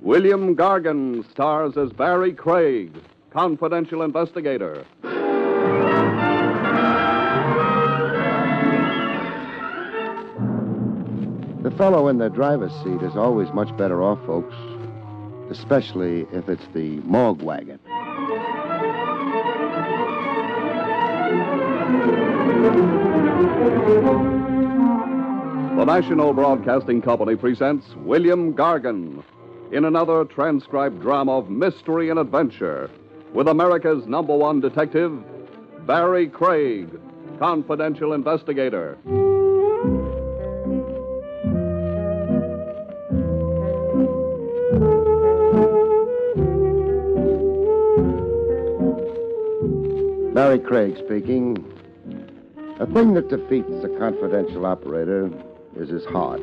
William Gargan stars as Barrie Craig, confidential investigator. The fellow in the driver's seat is always much better off, folks, especially if it's the morgue wagon. The National Broadcasting Company presents William Gargan in another transcribed drama of mystery and adventure with America's #1 detective, Barrie Craig, confidential investigator. Barrie Craig speaking. A thing that defeats a confidential operator is his heart.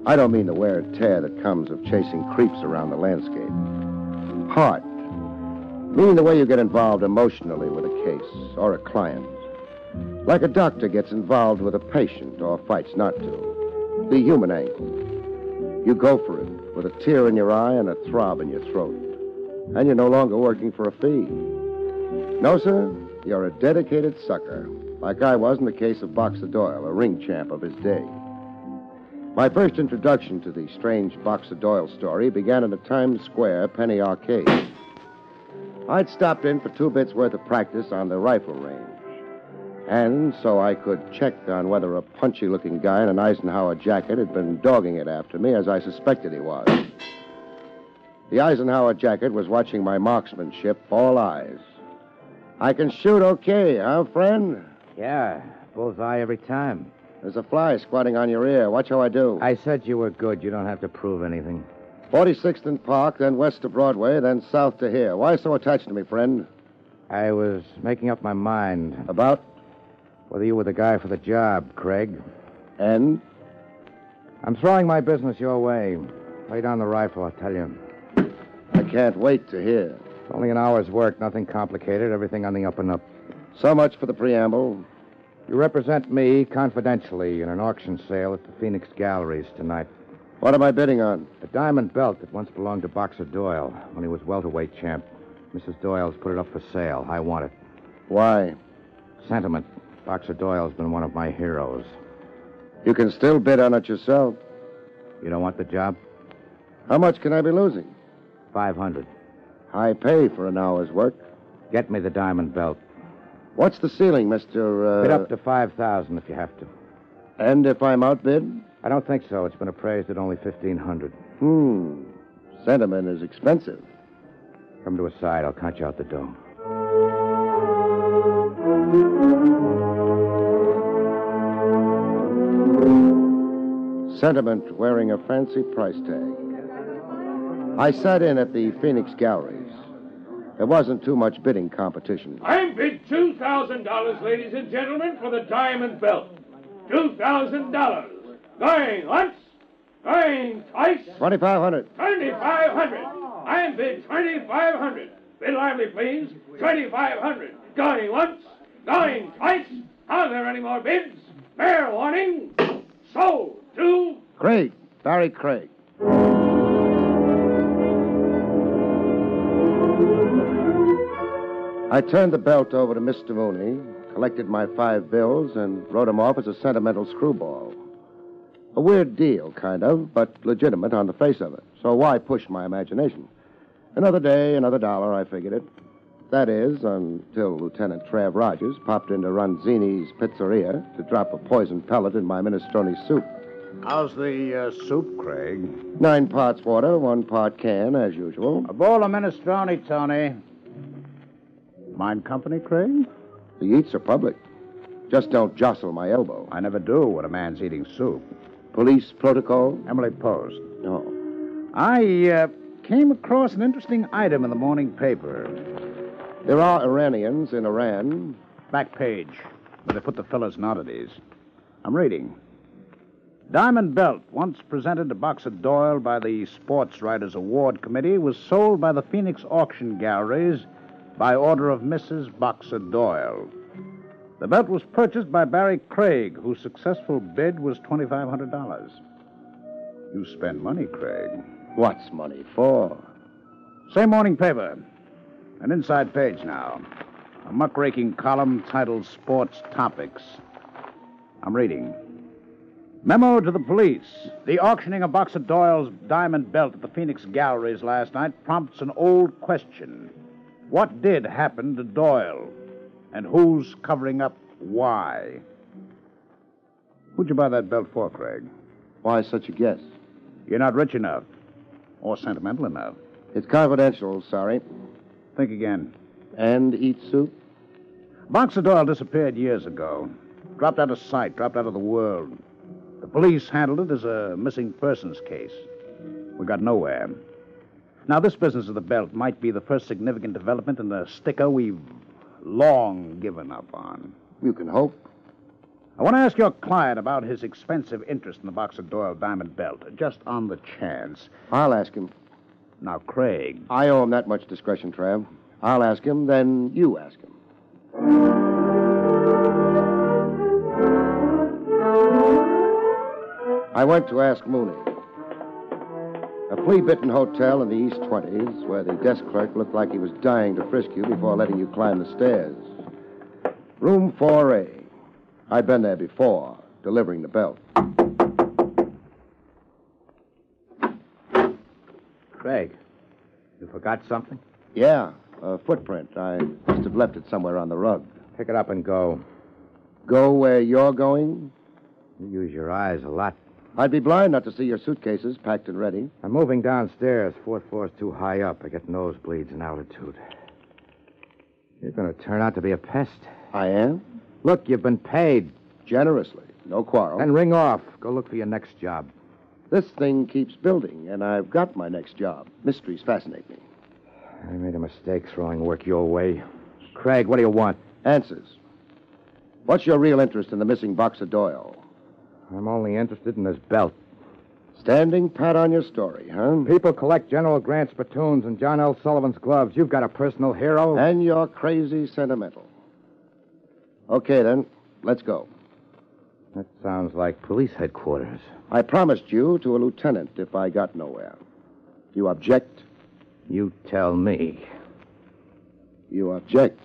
I don't mean the wear and tear that comes of chasing creeps around the landscape. Heart. Meaning the way you get involved emotionally with a case or a client. Like a doctor gets involved with a patient or fights not to. The human angle. You go for it with a tear in your eye and a throb in your throat. And you're no longer working for a fee. No, sir, you're a dedicated sucker, like I was in the case of Boxer Doyle, a ring champ of his day. My first introduction to the strange Boxer Doyle story began in a Times Square penny arcade. I'd stopped in for 2 bits worth of practice on the rifle range, and so I could check on whether a punchy-looking guy in an Eisenhower jacket had been dogging it after me, as I suspected he was. The Eisenhower jacket was watching my marksmanship, all eyes. I can shoot okay, huh, friend? Yeah, bullseye every time. There's a fly squatting on your ear. Watch how I do. I said you were good. You don't have to prove anything. 46th and Park, then west to Broadway, then south to here. Why so attached to me, friend? I was making up my mind. About? Whether you were the guy for the job, Craig. And? I'm throwing my business your way. Lay down the rifle, I'll tell you. I can't wait to hear. It's only an hour's work, nothing complicated, everything on the up and up. So much for the preamble. You represent me confidentially in an auction sale at the Phoenix Galleries tonight. What am I bidding on? A diamond belt that once belonged to Boxer Doyle when he was welterweight champ. Mrs. Doyle's put it up for sale. I want it. Why? Sentiment. Boxer Doyle's been one of my heroes. You can still bid on it yourself. You don't want the job? How much can I be losing? $500. High pay for an hour's work. Get me the diamond belt. What's the ceiling, Mr. Bid up to $5,000 if you have to. And if I'm outbid? I don't think so. It's been appraised at only $1,500. Sentiment is expensive. Come to a side. I'll count you out the dough. Sentiment wearing a fancy price tag. I sat in at the Phoenix Galleries. There wasn't too much bidding competition. I bid $2,000, ladies and gentlemen, for the diamond belt. $2,000. Going once, going twice. 2,500. 2,500. I bid 2,500. Bid lively, please. 2,500. Going once, going twice. Are there any more bids? Fair warning. Sold to... Craig. Barrie Craig. I turned the belt over to Mr. Mooney, collected my 5 bills, and wrote him off as a sentimental screwball. A weird deal, kind of, but legitimate on the face of it. So why push my imagination? Another day, another dollar, I figured it. That is, until Lieutenant Trav Rogers popped into Ronzini's Pizzeria to drop a poison pellet in my minestrone soup. How's the soup, Craig? 9 parts water, 1 part can, as usual. A bowl of minestrone, Tony. Mind company, Craig? The eats are public. Just don't jostle my elbow. I never do when a man's eating soup. Police protocol? Emily Post. No. I came across an interesting item in the morning paper. There are Iranians in Iran. Back page, where they put the fellas in oddities. I'm reading. Diamond belt, once presented to Boxer Doyle by the Sports Writers Award Committee, was sold by the Phoenix Auction Galleries by order of Mrs. Boxer Doyle. The belt was purchased by Barrie Craig, whose successful bid was $2,500. You spend money, Craig. What's money for? Same morning paper. An inside page now. A muckraking column titled Sports Topics. I'm reading. Memo to the police. The auctioning of Boxer Doyle's diamond belt at the Phoenix Galleries last night prompts an old question. What did happen to Doyle? And who's covering up why? Who'd you buy that belt for, Craig? Why such a guess? You're not rich enough. Or sentimental enough. It's confidential, sorry. Think again. And eat soup? Boxer Doyle disappeared years ago. Dropped out of sight, dropped out of the world. The police handled it as a missing persons case. We got nowhere. Now, this business of the belt might be the first significant development in the sticker we've long given up on. You can hope. I want to ask your client about his expensive interest in the Boxer Doyle diamond belt, just on the chance. I'll ask him. Now, Craig. I owe him that much discretion, Trav. I'll ask him, then you ask him. I went to ask Mooney. A flea-bitten hotel in the East 20s where the desk clerk looked like he was dying to frisk you before letting you climb the stairs. Room 4A. I'd been there before, delivering the belt. Craig, you forgot something? Yeah, a footprint. I must have left it somewhere on the rug. Pick it up and go. Go where you're going? You use your eyes a lot. I'd be blind not to see your suitcases packed and ready. I'm moving downstairs. 4th floor's too high up. I get nosebleeds in altitude. You're going to turn out to be a pest. I am? Look, you've been paid. Generously. No quarrel. Then ring off. Go look for your next job. This thing keeps building, and I've got my next job. Mysteries fascinate me. I made a mistake throwing work your way. Craig, what do you want? Answers. What's your real interest in the missing Boxer Doyle? I'm only interested in this belt. Standing pat on your story, huh? People collect General Grant's platoons and John L. Sullivan's gloves. You've got a personal hero. And you're crazy sentimental. Okay, then. Let's go. That sounds like police headquarters. I promised you to a lieutenant if I got nowhere. You object? You tell me. You object.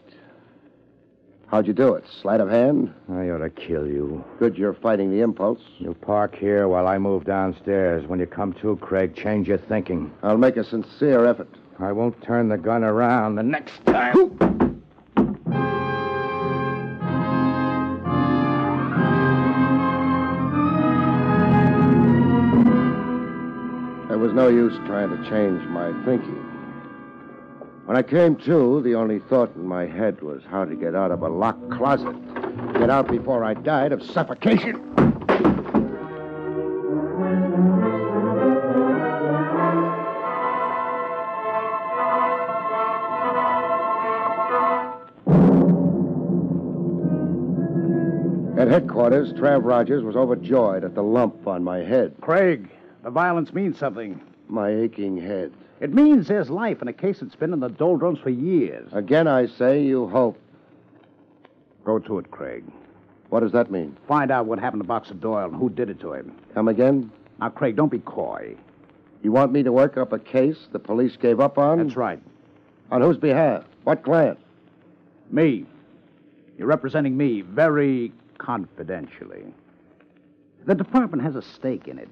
How'd you do it? Sleight of hand? I ought to kill you. Good you're fighting the impulse. You park here while I move downstairs. When you come to, Craig, change your thinking. I'll make a sincere effort. I won't turn the gun around the next time. There was no use trying to change my thinking. When I came to, the only thought in my head was how to get out of a locked closet. Get out before I died of suffocation. At headquarters, Trav Rogers was overjoyed at the lump on my head. Craig, the violence means something. My aching head. It means there's life in a case that's been in the doldrums for years. Again, I say you hope. Go to it, Craig. What does that mean? Find out what happened to Boxer Doyle and who did it to him. Come again? Now, Craig, don't be coy. You want me to work up a case the police gave up on? That's right. On whose behalf? What client? Me. You're representing me very confidentially. The department has a stake in it.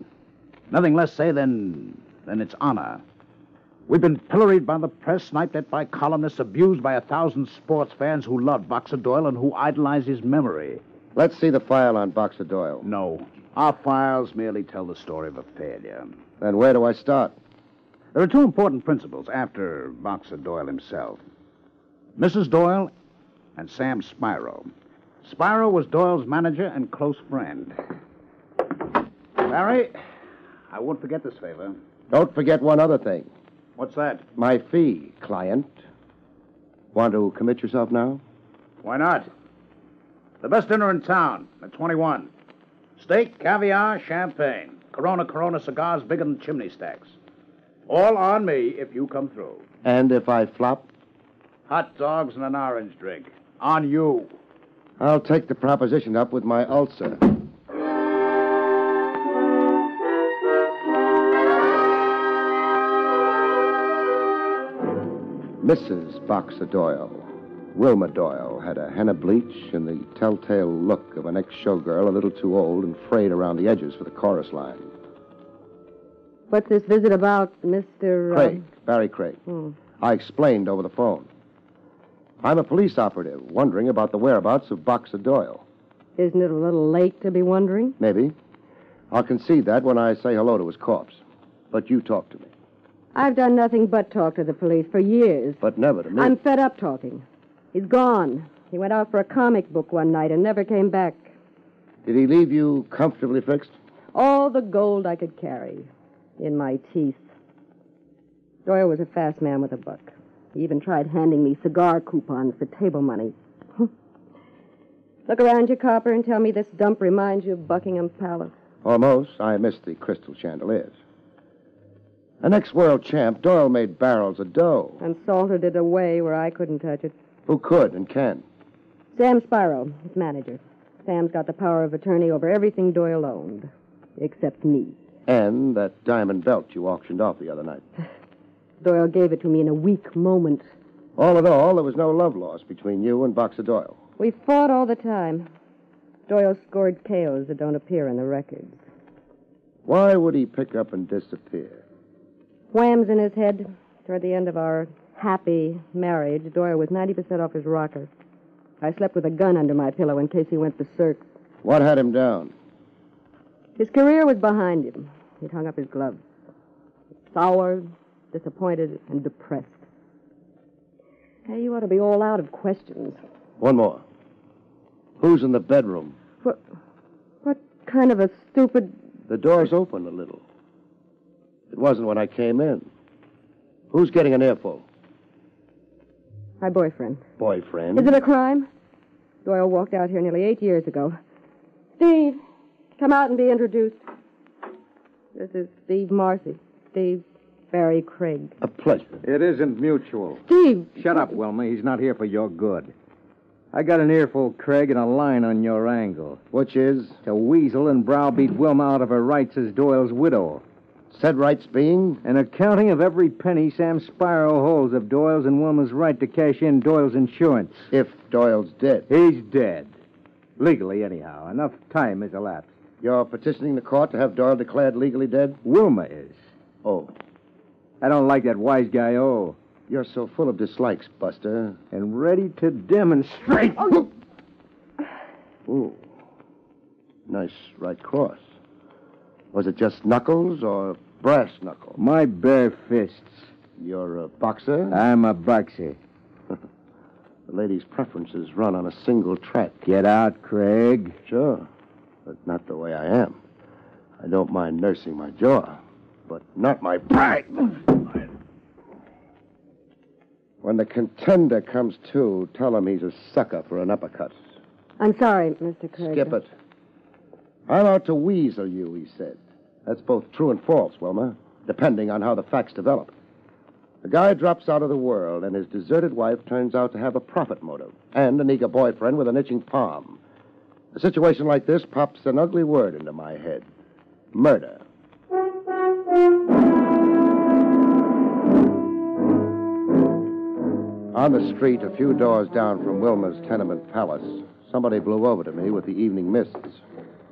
Nothing less, say, than its honor. We've been pilloried by the press, sniped at by columnists, abused by 1,000 sports fans who love Boxer Doyle and who idolize his memory. Let's see the file on Boxer Doyle. No. Our files merely tell the story of a failure. Then where do I start? There are two important principles after Boxer Doyle himself. Mrs. Doyle and Sam Spiro. Spiro was Doyle's manager and close friend. Barry, I won't forget this favor. Don't forget one other thing. What's that? My fee, client. Want to commit yourself now? Why not? The best dinner in town at 21. Steak, caviar, champagne. Corona cigars bigger than chimney stacks. All on me if you come through. And if I flop? Hot dogs and an orange drink. On you. I'll take the proposition up with my ulcer. Mrs. Boxer Doyle, Wilma Doyle, had a henna bleach and the telltale look of an ex-showgirl a little too old and frayed around the edges for the chorus line. What's this visit about, Mr. Craig, Barrie Craig. I explained over the phone. I'm a police operative, wondering about the whereabouts of Boxer Doyle. Isn't it a little late to be wondering? Maybe. I'll concede that when I say hello to his corpse. But you talk to me. I've done nothing but talk to the police for years. But never to me. I'm fed up talking. He's gone. He went out for a comic book one night and never came back. Did he leave you comfortably fixed? All the gold I could carry in my teeth. Doyle was a fast man with a buck. He even tried handing me cigar coupons for table money. Look around you, Copper, and tell me this dump reminds you of Buckingham Palace. Almost. I missed the crystal chandeliers. An ex-world champ, Doyle made barrels of dough. And salted it away where I couldn't touch it. Who could and can? Sam Spiro, his manager. Sam's got the power of attorney over everything Doyle owned, except me. And that diamond belt you auctioned off the other night. Doyle gave it to me in a weak moment. All in all, there was no love lost between you and Boxer Doyle. We fought all the time. Doyle scored KOs that don't appear in the records. Why would he pick up and disappear? Whams in his head. Toward the end of our happy marriage, Doyle was 90% off his rocker. I slept with a gun under my pillow in case he went berserk. What had him down? His career was behind him. He'd hung up his gloves. Sour, disappointed, and depressed. Hey, you ought to be all out of questions. One more. Who's in the bedroom? What kind of a stupid... The door's open a little. It wasn't when I came in. Who's getting an earful? My boyfriend. Boyfriend? Is it a crime? Doyle walked out here nearly 8 years ago. Steve, come out and be introduced. This is Steve Marcy. Steve Barrie Craig. A pleasure. It isn't mutual. Steve! Shut up, Wilma. He's not here for your good. I got an earful, Craig, and a line on your angle. Which is? To weasel and browbeat Wilma out of her rights as Doyle's widow. Said rights being? An accounting of every penny Sam Spiro holds of Doyle's and Wilma's right to cash in Doyle's insurance. If Doyle's dead. He's dead. Legally, anyhow. Enough time has elapsed. You're petitioning the court to have Doyle declared legally dead? Wilma is. Oh. I don't like that wise guy, oh. You're so full of dislikes, Buster. And ready to demonstrate. Oh. Ooh. Nice right cross. Was it just knuckles or brass knuckles? My bare fists. You're a boxer? I'm a boxer. The lady's preferences run on a single track. Get out, Craig. Sure, but not the way I am. I don't mind nursing my jaw, but not my pride. When the contender comes to, tell him he's a sucker for an uppercut. I'm sorry, Mr. Craig. Skip it. I'm out to weasel you, he said. That's both true and false, Wilma, depending on how the facts develop. The guy drops out of the world, and his deserted wife turns out to have a profit motive and an eager boyfriend with an itching palm. A situation like this pops an ugly word into my head. Murder. On the street, a few doors down from Wilma's tenement palace, somebody blew over to me with the evening mists.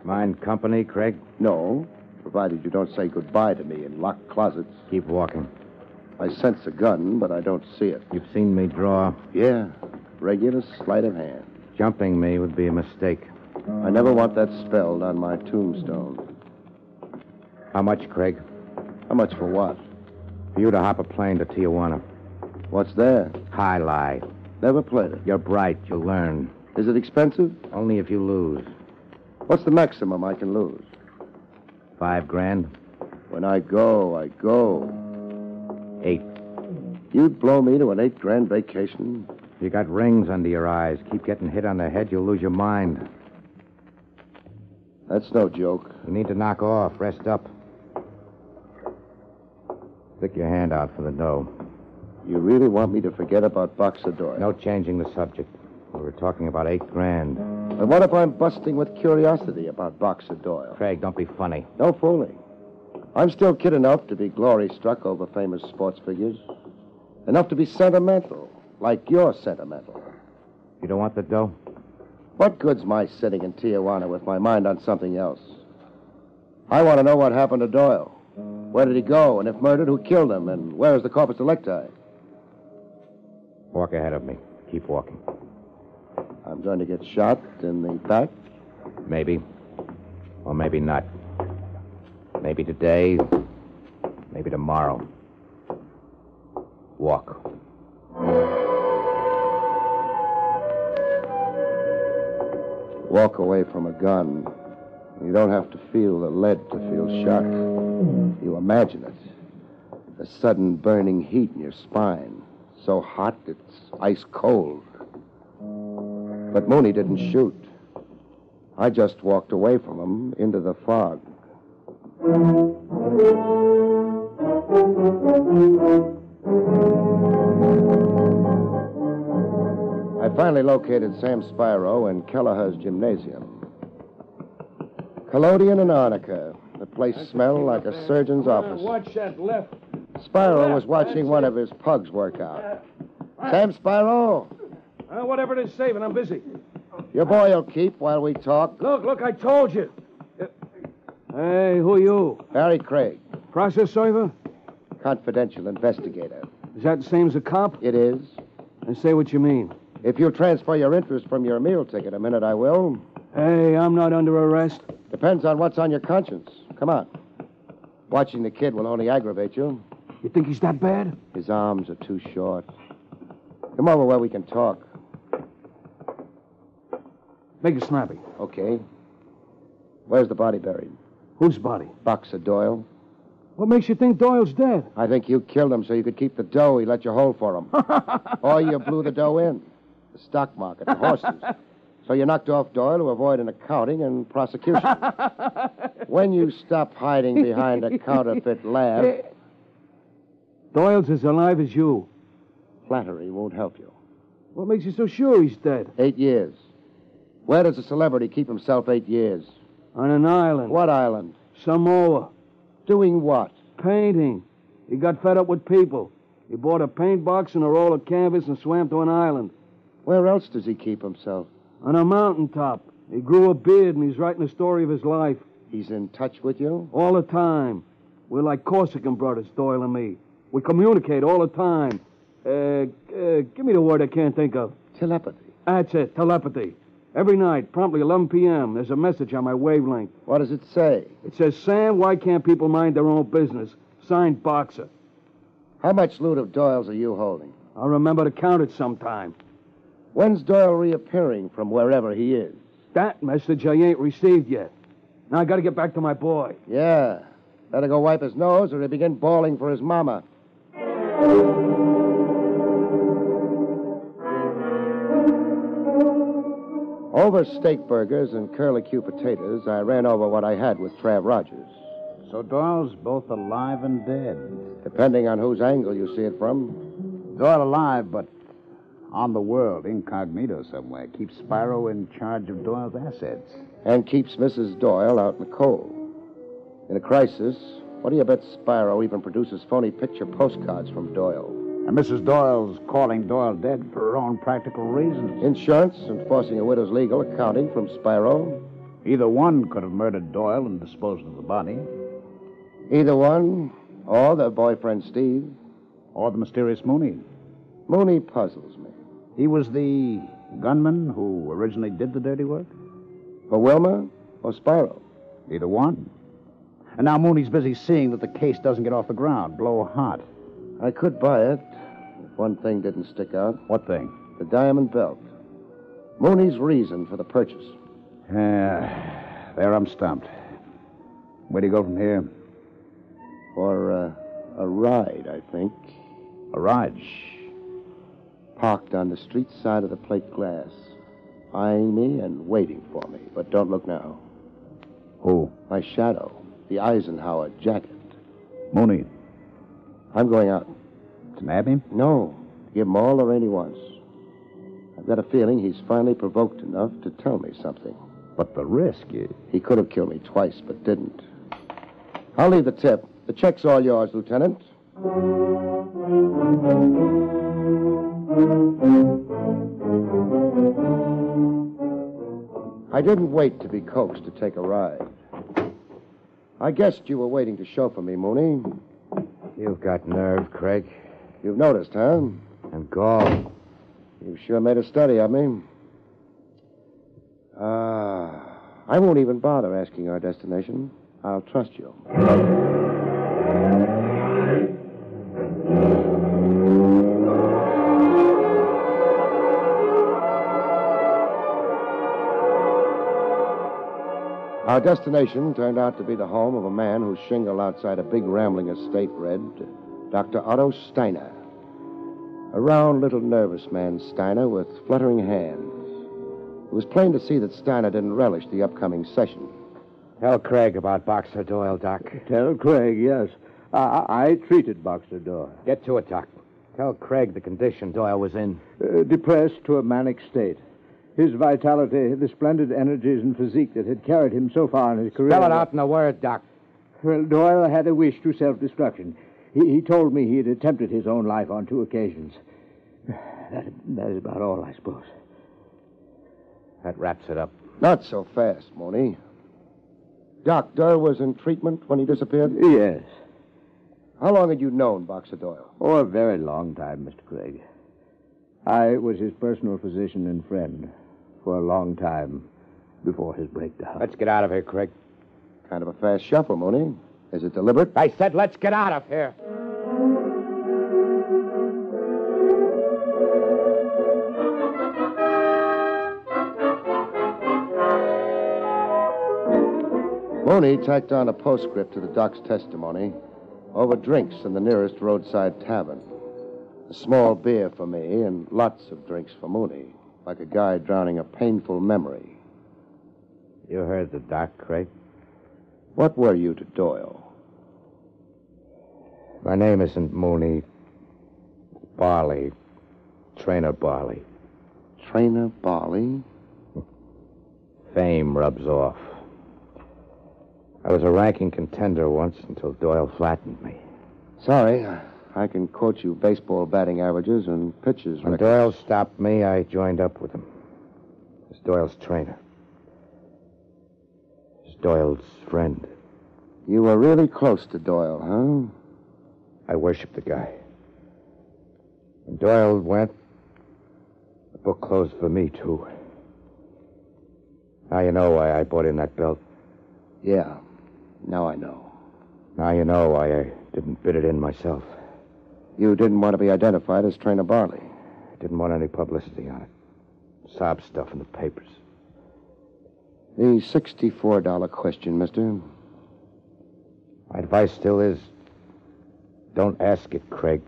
Mind company, Craig? No, provided you don't say goodbye to me in locked closets. Keep walking. I sense a gun, but I don't see it. You've seen me draw. Yeah, regular sleight of hand. Jumping me would be a mistake. I never want that spelled on my tombstone. How much, Craig? How much for what? For you to hop a plane to Tijuana. What's there? High lie. Never played it. You're bright. You'll learn. Is it expensive? Only if you lose. What's the maximum I can lose? $5,000. When I go, I go. 8. You'd blow me to an $8,000 vacation? You got rings under your eyes. Keep getting hit on the head, you'll lose your mind. That's no joke. You need to knock off. Rest up. Stick your hand out for the dough. You really want me to forget about Boxer Doyle? No changing the subject. We were talking about $8,000. But what if I'm busting with curiosity about Boxer Doyle? Craig, don't be funny. No fooling. I'm still kid enough to be glory-struck over famous sports figures. Enough to be sentimental, like you're sentimental. You don't want the dough? What good's my sitting in Tijuana with my mind on something else? I want to know what happened to Doyle. Where did he go? And if murdered, who killed him? And where is the corpus delicti? Walk ahead of me. Keep walking. I'm going to get shot in the back? Maybe. Or maybe not. Maybe today. Maybe tomorrow. Walk. Walk away from a gun. You don't have to feel the lead to feel shock. You imagine it. The sudden burning heat in your spine. So hot, it's ice cold. But Mooney didn't shoot. I just walked away from him into the fog. I finally located Sam Spyro in Kelleher's gymnasium. Collodion and arnica. The place smelled like a surgeon's office. Watch that left. Spyro was watching one of his pugs work out. Sam Spyro, Whatever it is, saving. I'm busy. your boy will keep while we talk. Look, I told you. Hey, who are you? Barrie Craig, Process server? confidential investigator. Is that the same as a cop? It is. And say what you mean. If you'll transfer your interest from your meal ticket a minute, I will. Hey, I'm not under arrest. Depends on what's on your conscience. Come on. Watching the kid will only aggravate you. You think he's that bad? His arms are too short. Come over where we can talk. Make it snappy. Okay. Where's the body buried? Whose body? Boxer Doyle. What makes you think Doyle's dead? I think you killed him so you could keep the dough he let you hold for him. Or you blew the dough in. The stock market, the horses. So you knocked off Doyle to avoid an accounting and prosecution. When you stop hiding behind a counterfeit laugh, Doyle's as alive as you. flattery won't help you. What makes you so sure he's dead? 8 years. Where does a celebrity keep himself 8 years? On an island. What island? Samoa. Doing what? Painting. He got fed up with people. He bought a paint box and a roll of canvas and swam to an island. Where else does he keep himself? On a mountaintop. He grew a beard and he's writing the story of his life. He's in touch with you? All the time. We're like Corsican brothers, Doyle and me. We communicate all the time. Give me the word I can't think of. Telepathy. That's it, telepathy. Every night, promptly 11 p.m., there's a message on my wavelength. What does it say? It says, Sam, why can't people mind their own business? Signed, Boxer. How much loot of Doyle's are you holding? I'll remember to count it sometime. When's Doyle reappearing from wherever he is? That message I ain't received yet. Now I gotta get back to my boy. Yeah. Better go wipe his nose or he'll begin bawling for his mama. Over steak burgers and curlicue potatoes, I ran over what I had with Trav Rogers. So Doyle's both alive and dead. Depending on whose angle you see it from. Doyle alive, but on the world, incognito somewhere. Keeps Spyro in charge of Doyle's assets. And keeps Mrs. Doyle out in the cold. In a crisis, what do you bet Spyro even produces phony picture postcards from Doyle? And Mrs. Doyle's calling Doyle dead for her own practical reasons. Insurance and forcing a widow's legal accounting from Spyro. Either one could have murdered Doyle and disposed of the body. Either one, or their boyfriend Steve. Or the mysterious Mooney. Mooney puzzles me. He was the gunman who originally did the dirty work? For Wilma or Spyro? Either one. And now Mooney's busy seeing that the case doesn't get off the ground, blow hot. I could buy it if one thing didn't stick out. What thing? The diamond belt. Mooney's reason for the purchase. There I'm stumped. Where do you go from here? For a ride, I think. A ride? Parked on the street side of the plate glass. Eyeing me and waiting for me. But don't look now. Who? My shadow. The Eisenhower jacket. Mooney. I'm going out. To nab him? No. Give him all the rain he wants. I've got a feeling he's finally provoked enough to tell me something. But the risk is... He could have killed me twice, but didn't. I'll leave the tip. The check's all yours, Lieutenant. I didn't wait to be coaxed to take a ride. I guessed you were waiting to chauffeur me, Mooney. You've got nerve, Craig. You've noticed, huh? And gall. You sure made a study of me. I won't even bother asking our destination. I'll trust you. Our destination turned out to be the home of a man whose shingle outside a big rambling estate read Dr. Otto Steiner. A round, little nervous man, Steiner, with fluttering hands. It was plain to see that Steiner didn't relish the upcoming session. Tell Craig about Boxer Doyle, Doc. Tell Craig, yes. I treated Boxer Doyle. Get to it, Doc. Tell Craig the condition Doyle was in. Depressed to a manic state. His vitality, the splendid energies and physique that had carried him so far in his career... Spell it out in a word, Doc. Well, Doyle had a wish to self-destruction. He told me he had attempted his own life on 2 occasions. That is about all, I suppose. That wraps it up. Not so fast, Mooney. Doc, Doyle was in treatment when he disappeared? Yes. How long had you known Boxer Doyle? Oh, a very long time, Mr. Craig. I was his personal physician and friend for a long time before his breakdown. Let's get out of here, Craig. Kind of a fast shuffle, Mooney. Is it deliberate? I said let's get out of here. Mooney tacked on a postscript to the doc's testimony over drinks in the nearest roadside tavern. A small beer for me and lots of drinks for Mooney, like a guy drowning a painful memory. You heard the doc, Craig. What were you to Doyle? My name isn't Mooney. Barley. Trainer Barley. Trainer Barley? Fame rubs off. I was a ranking contender once until Doyle flattened me. Sorry, I can quote you baseball batting averages and pitches. When Doyle stopped me, I joined up with him. As Doyle's trainer. As Doyle's friend. You were really close to Doyle, huh? I worshiped the guy. When Doyle went, the book closed for me, too. Now you know why I bought in that belt. Yeah, now I know. Now you know why I didn't bid it in myself. You didn't want to be identified as Trainer Barley. I didn't want any publicity on it. Sob stuff in the papers. The $64 question, mister. My advice still is, don't ask it, Craig.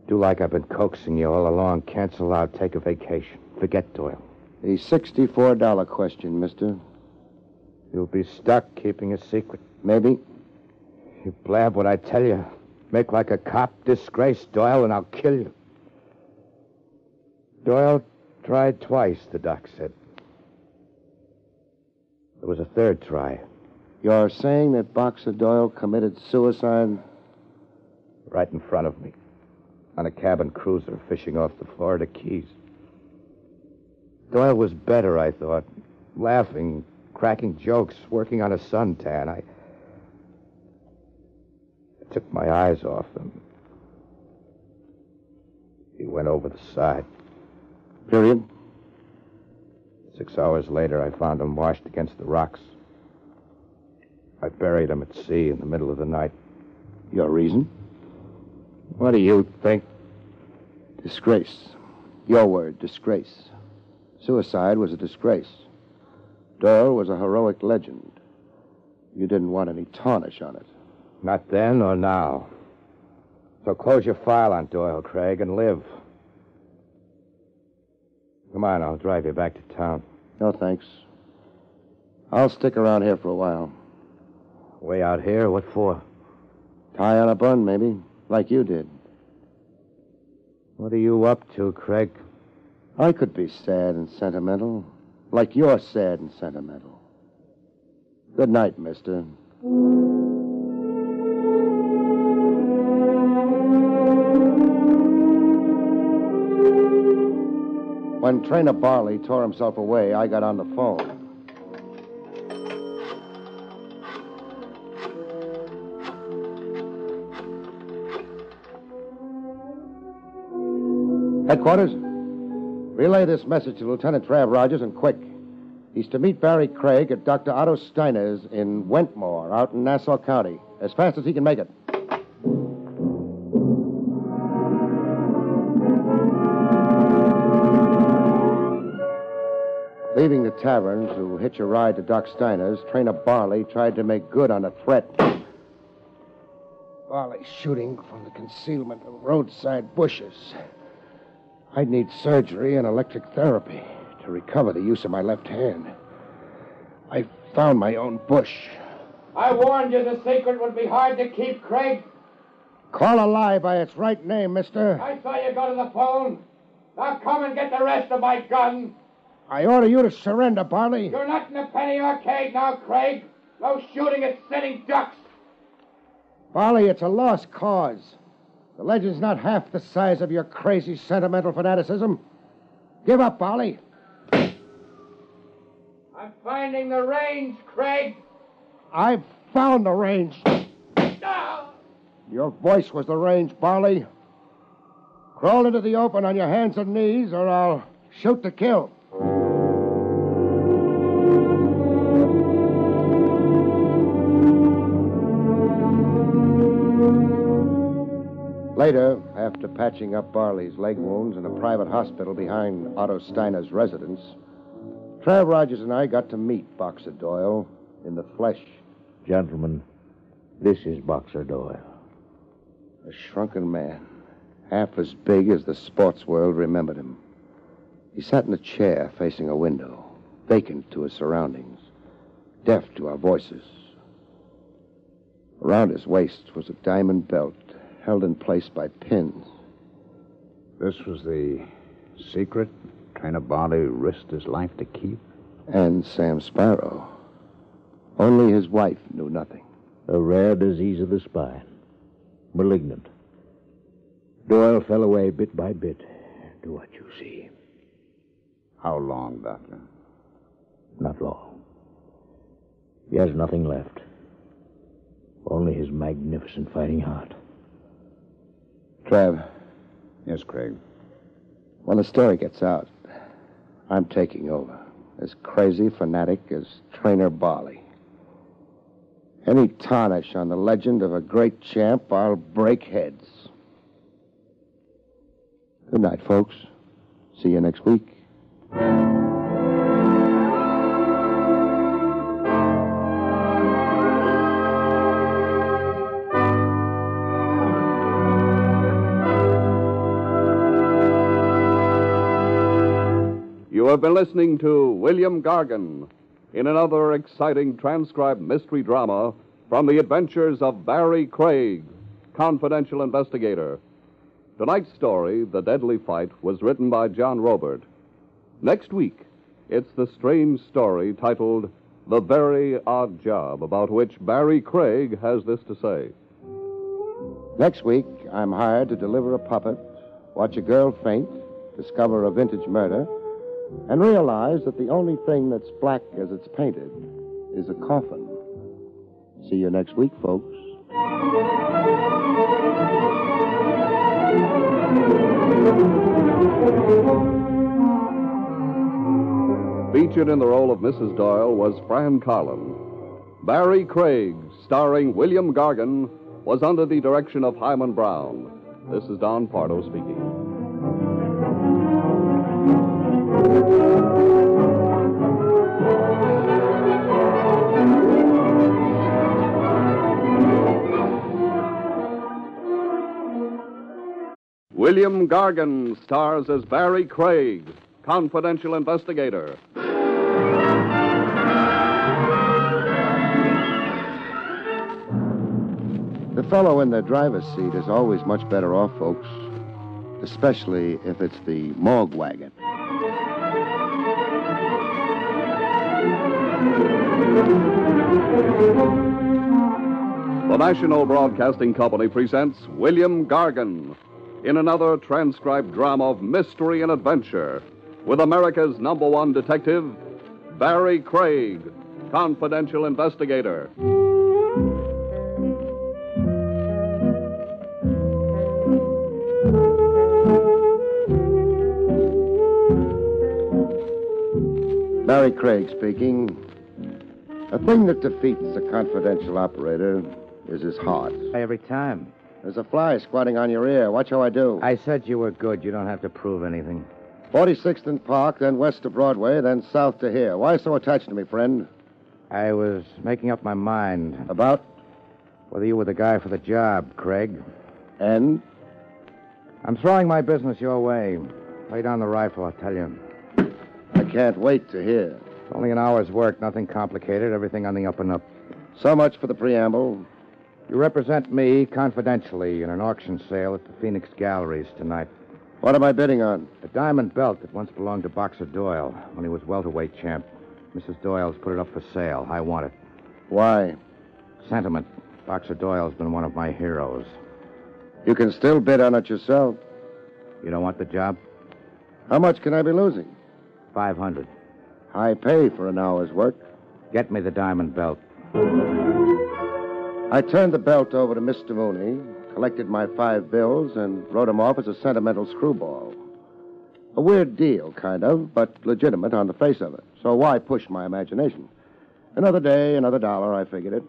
Do like I've been coaxing you all along. Cancel out, take a vacation. Forget Doyle. The $64 question, mister. You'll be stuck keeping a secret. Maybe. You blab what I tell you. Make like a cop, disgrace Doyle, and I'll kill you. Doyle tried twice, the doc said. There was a third try. You're saying that Boxer Doyle committed suicide? Right in front of me. On a cabin cruiser fishing off the Florida Keys. Doyle was better, I thought. Laughing, cracking jokes, working on a suntan. I took my eyes off him. He went over the side. Period. 6 hours later, I found him washed against the rocks. I buried him at sea in the middle of the night. Your reason? What do you think? Disgrace. Your word, disgrace. Suicide was a disgrace. Doyle was a heroic legend. You didn't want any tarnish on it. Not then or now. So close your file on Doyle, Craig, and live. Come on, I'll drive you back to town. No, thanks. I'll stick around here for a while. Way out here? What for? Tie on a bun, maybe, like you did. What are you up to, Craig? I could be sad and sentimental, like you're sad and sentimental. Good night, mister. When Trainer Barley tore himself away, I got on the phone. Headquarters, relay this message to Lieutenant Trav Rogers, and quick. He's to meet Barrie Craig at Dr. Otto Steiner's in Wentmore, out in Nassau County, as fast as he can make it. Leaving the tavern to hitch a ride to Doc Steiner's, Trainer Barley tried to make good on a threat. Barley shooting from the concealment of roadside bushes. I'd need surgery and electric therapy to recover the use of my left hand. I found my own bush. I warned you the secret would be hard to keep, Craig. Call a lie by its right name, mister. I saw you go to the phone. Now come and get the rest of my gun. I order you to surrender, Barley. You're not in a penny arcade now, Craig. No shooting at sitting ducks. Barley, it's a lost cause. The legend's not half the size of your crazy sentimental fanaticism. Give up, Barley. I'm finding the range, Craig. I've found the range. Your voice was the range, Barley. Crawl into the open on your hands and knees, or I'll shoot to kill. Later, after patching up Barley's leg wounds in a private hospital behind Otto Steiner's residence, Trav Rogers and I got to meet Boxer Doyle in the flesh. Gentlemen, this is Boxer Doyle. A shrunken man, half as big as the sports world remembered him. He sat in a chair facing a window, vacant to his surroundings, deaf to our voices. Around his waist was a diamond belt held in place by pins. This was the secret Trainer Barley risked his life to keep? And Sam Sparrow. Only his wife knew nothing. A rare disease of the spine. Malignant. Doyle fell away bit by bit to what you see. How long, Doctor? Not long. He has nothing left. Only his magnificent fighting heart. Trav. Yes, Craig. When the story gets out, I'm taking over. As crazy fanatic as Trainer Barley. Any tarnish on the legend of a great champ, I'll break heads. Good night, folks. See you next week. You have been listening to William Gargan in another exciting transcribed mystery drama from the Adventures of Barrie Craig, confidential investigator. Tonight's story, The Deadly Fight, was written by John Robert. Next week, it's the strange story titled The Very Odd Job, about which Barrie Craig has this to say. Next week, I'm hired to deliver a puppet, watch a girl faint, discover a vintage murder, and realize that the only thing that's black as it's painted is a coffin. See you next week, folks. Featured in the role of Mrs. Doyle was Fran Carlin. Barrie Craig, starring William Gargan, was under the direction of Hyman Brown. This is Don Pardo speaking. William Gargan stars as Barrie Craig, confidential investigator. The fellow in the driver's seat is always much better off, folks. Especially if it's the morgue wagon. The National Broadcasting Company presents William Gargan in another transcribed drama of mystery and adventure with America's #1 detective, Barrie Craig, confidential investigator. Barrie Craig speaking. A thing that defeats a confidential operator is his heart. Every time. There's a fly squatting on your ear. Watch how I do. I said you were good. You don't have to prove anything. 46th and Park, then west to Broadway, then south to here. Why so attached to me, friend? I was making up my mind About? whether you were the guy for the job, Craig. And? I'm throwing my business your way. Lay down the rifle, I'll tell you. I can't wait to hear. It's only an hour's work, nothing complicated, everything on the up and up. So much for the preamble. You represent me confidentially in an auction sale at the Phoenix Galleries tonight. What am I bidding on? A diamond belt that once belonged to Boxer Doyle when he was welterweight champ. Mrs. Doyle's put it up for sale. I want it. Why? Sentiment. Boxer Doyle's been one of my heroes. You can still bid on it yourself. You don't want the job? How much can I be losing? 500. High pay for an hour's work. Get me the diamond belt. I turned the belt over to Mr. Mooney, collected my 5 bills, and wrote him off as a sentimental screwball. A weird deal, kind of, but legitimate on the face of it. So why push my imagination? Another day, another dollar, I figured it.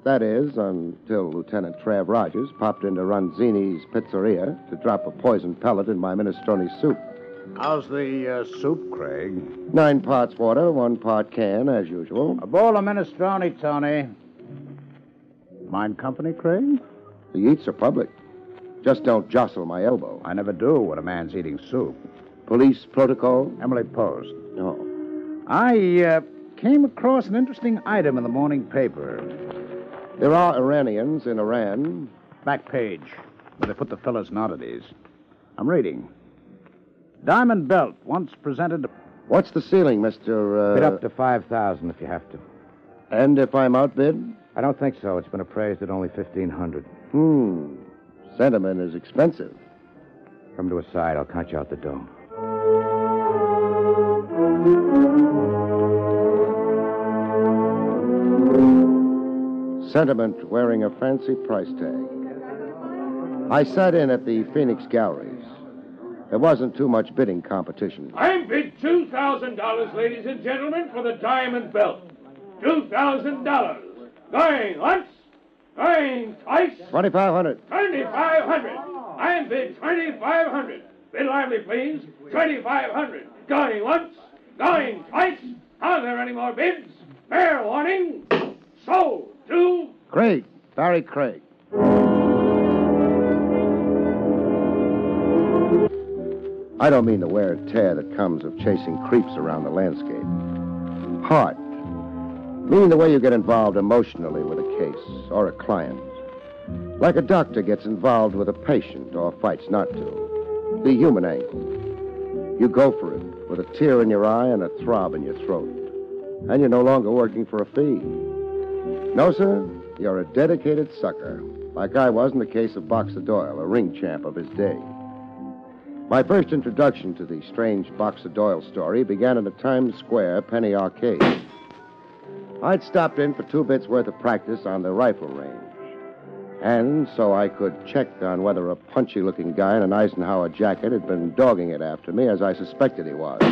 That is, until Lieutenant Trav Rogers popped into Ronzini's pizzeria to drop a poison pellet in my minestrone soup. How's the soup, Craig? 9 parts water, 1 part can, as usual. A bowl of minestrone, Tony. Mind company, Craig? The eats are public. Just don't jostle my elbow. I never do when a man's eating soup. Police protocol? Emily Post. No. I came across an interesting item in the morning paper. There are Iranians in Iran. Back page, where they put the fellas and oddities. I'm reading. Diamond belt, once presented to... What's the ceiling, Mr. Bid up to 5,000 if you have to. And if I'm outbid? I don't think so. It's been appraised at only 1,500. Sentiment is expensive. Come to a side. I'll count you out the dough. Sentiment wearing a fancy price tag. I sat in at the Phoenix Galleries. There wasn't too much bidding competition. I'm bid $2,000, ladies and gentlemen, for the diamond belt. $2,000. Going once, going twice. 2,500. 2,500. I'm bid 2,500. Bid lively, please. 2,500. Going once, going twice. Are there any more bids? Fair warning. Sold to... Craig. Barrie Craig. I don't mean the wear and tear that comes of chasing creeps around the landscape. Heart. Meaning the way you get involved emotionally with a case or a client. Like a doctor gets involved with a patient or fights not to. The human angle. You go for it with a tear in your eye and a throb in your throat. And you're no longer working for a fee. No, sir, you're a dedicated sucker, like I was in the case of Boxer Doyle, a ring champ of his day. My first introduction to the strange Boxer Doyle story began in a Times Square penny arcade. I'd stopped in for 2 bits worth of practice on the rifle range. And so I could check on whether a punchy-looking guy in an Eisenhower jacket had been dogging it after me, as I suspected he was.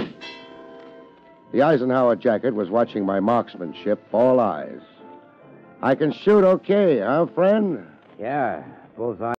The Eisenhower jacket was watching my marksmanship, all eyes. I can shoot okay, huh, friend? Yeah, bullseye